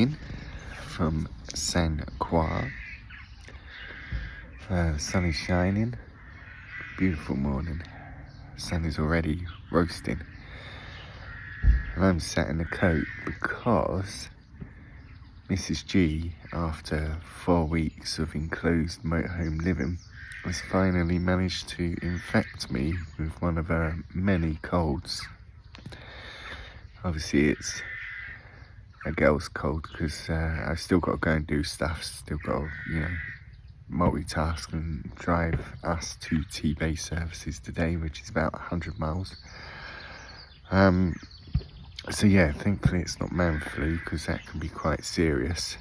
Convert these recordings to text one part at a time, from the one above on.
morning from San Croix. The sun is shining, beautiful morning. The sun is already roasting. And I'm sat in the coat because Mrs. G, after 4 weeks of enclosed motorhome living, has finally managed to infect me with one of her many colds. Obviously it's a girl's cold because I've still got to go and do stuff, still got to, multitask and drive us to Teabay services today, which is about 100 miles. So yeah, thankfully it's not man flu because that can be quite serious.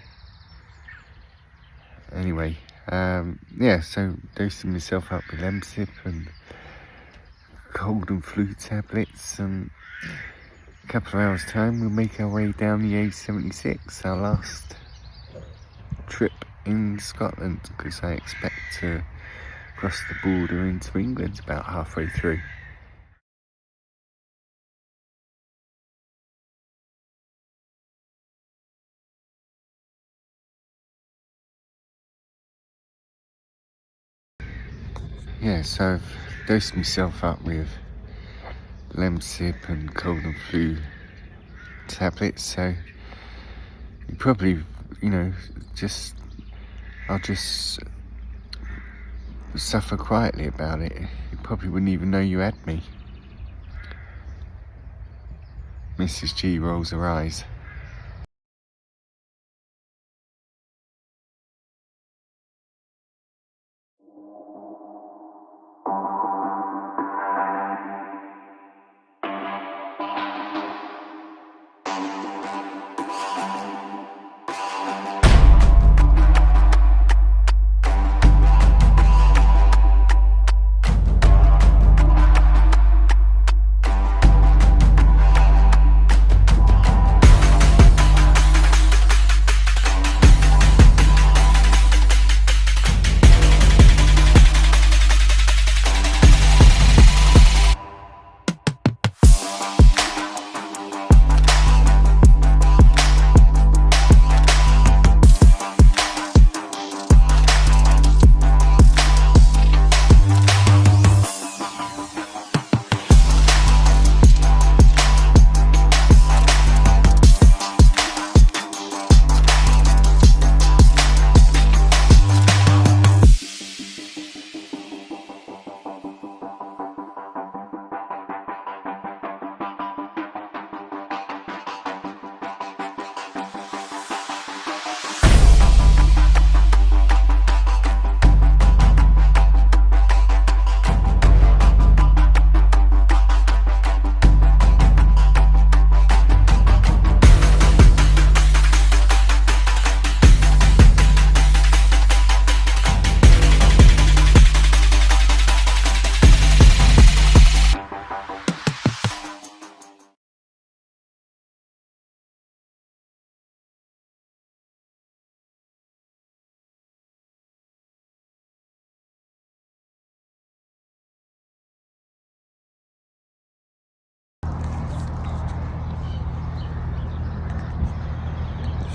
Anyway, so dosing myself up with NC500 and cold and flu tablets, and a couple of hours time we'll make our way down the Day27, our last trip in Scotland, because I expect to cross the border into England about halfway through. Yeah, so I've dosed myself up with NC500 and cold and flu tablets, so you probably, I'll just suffer quietly about it. You probably wouldn't even know you had me. Mrs. G rolls her eyes.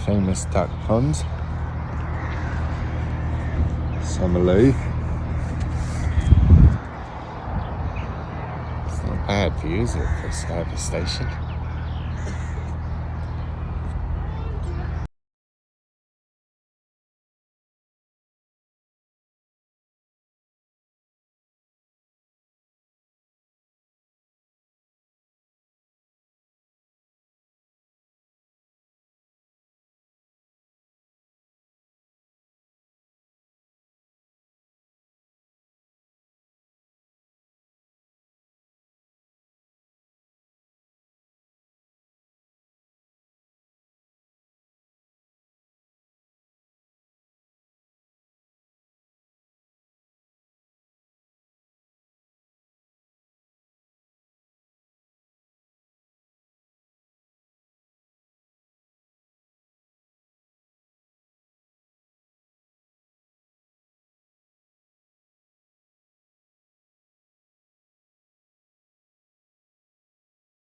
Famous duck pond, Summerloo. It's not a bad view, is it, for a service station?